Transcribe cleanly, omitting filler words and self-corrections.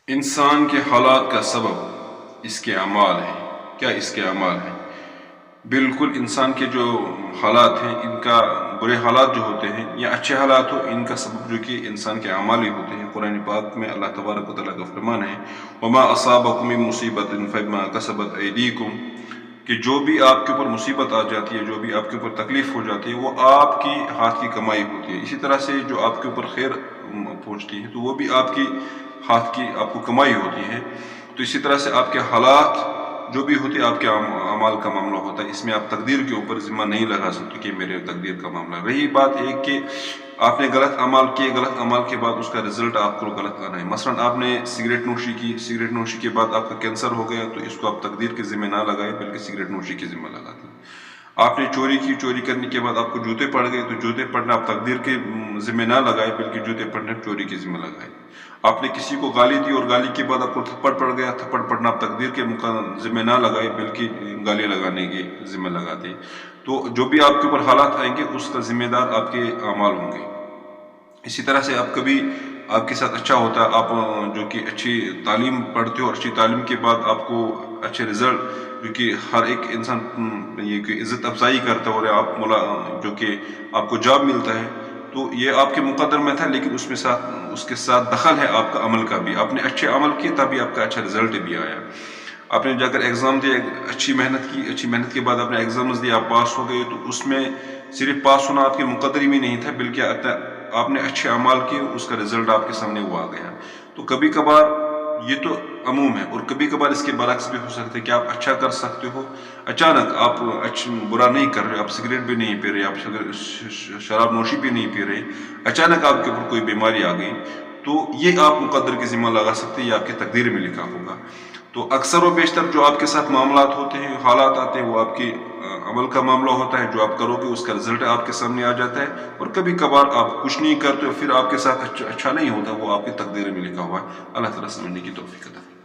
انسان کے حالات کا سبب اس کے اعمال ہیں. کیا اس کے اعمال ہیں؟ بالکل انسان کے جو حالات ہیں، ان کا برے حالات جو ہوتے ہیں یا اچھے حالات ہو، ان کا سبب جو کہ انسان کے اعمال ہی ہوتے ہیں. قرآن پاک میں اللہ تبارک و تعالیٰ کا فرمان ہے وما اصابکم من مصیبت فبما کسبت ایدیکم، کہ جو بھی آپ کے اوپر مصیبت آ جاتی ہے، جو بھی آپ کے اوپر تکلیف ہو جاتی ہے، وہ آپ کی ہاتھ کی کمائی ہوتی ہے. اسی طرح سے جو آپ کے اوپر خیر پہنچتی ہے تو وہ بھی آپ کی ہاتھ کی آپ کو کمائی ہوتی ہے. تو اسی طرح سے آپ کے حالات جو بھی ہوتے آپ کے اعمال کا معاملہ ہوتا ہے. اس میں آپ تقدیر کے اوپر ذمہ نہیں لگا سکتے کہ میرے تقدیر کا معاملہ. رہی بات ایک کہ آپ نے غلط عمل کیے، غلط عمل کے بعد اس کا رزلٹ آپ کو غلط آنا ہے. مثلا آپ نے سگریٹ نوشی کی، سگریٹ نوشی کے بعد آپ کا کینسر ہو گیا، تو اس کو آپ تقدیر کے ذمہ نہ لگائیں بلکہ سگریٹ نوشی کے ذمہ لگا دیں. آپ نے چوری کی، چوری کرنے کے بعد آپ کو جوتے پڑ گئے، تو جوتے پڑنا آپ تقدیر کے ذمہ نہ لگائے بلکہ جوتے پڑنے چوری کے ذمہ لگائے. آپ نے کسی کو گالی دی اور گالی کے بعد آپ کو تھپڑ پڑ گیا، تھپڑ پڑنا آپ تقدیر کے ذمہ نہ لگائے بلکہ گالی لگانے کے ذمہ لگاتے. تو جو بھی آپ کے اوپر حالات آئیں گے اس کا ذمہ دار آپ کے اعمال ہوں گے. اسی طرح سے آپ کبھی آپ کے ساتھ اچھا ہوتا ہے، آپ جو کہ اچھی تعلیم پڑھتے ہو، اچھی تعلیم کے بعد آپ کو اچھے رزلٹ جو کہ ہر ایک انسان یہ کہ عزت افزائی کرتا ہے اور آپ جو کہ آپ کو جاب ملتا ہے، تو یہ آپ کے مقدر میں تھا، لیکن اس کے ساتھ دخل ہے آپ کا عمل کا بھی. آپ نے اچھے عمل کیے تبھی آپ کا اچھا رزلٹ بھی آیا. آپ نے جا کر ایگزام دیا، اچھی محنت کی، اچھی محنت کے بعد آپ نے ایگزامز دیا، آپ پاس ہو گئے، تو اس میں صرف پاس ہونا آپ کے مقدر میں نہیں تھا بلکہ آپ نے اچھے اعمال کیے، اس کا رزلٹ آپ کے سامنے وہ آ گیا. تو کبھی کبھار یہ تو عموم ہے، اور کبھی کبھار اس کے برعکس بھی ہو سکتا ہے کہ آپ اچھا کر سکتے ہو، اچانک آپ برا نہیں کر رہے، آپ سگریٹ بھی نہیں پی رہے، آپ شراب نوشی بھی نہیں پی رہے، اچانک آپ کے اوپر کوئی بیماری آ گئی، تو یہ آپ مقدر کے ذمہ لگا سکتے ہیں، یہ آپ کی تقدیر میں لکھا ہوگا. تو اکثر و بیشتر جو آپ کے ساتھ معاملات ہوتے ہیں، حالات آتے ہیں، وہ آپ کی عمل کا معاملہ ہوتا ہے. جو آپ کرو گے اس کا رزلٹ آپ کے سامنے آ جاتا ہے. اور کبھی کبھار آپ کچھ نہیں کرتے ہو، پھر آپ کے ساتھ اچھا نہیں ہوتا، وہ آپ کی تقدیر میں لکھا ہوا ہے. اللہ تعالیٰ سمجھنے کی توفیق عطا فرمائے.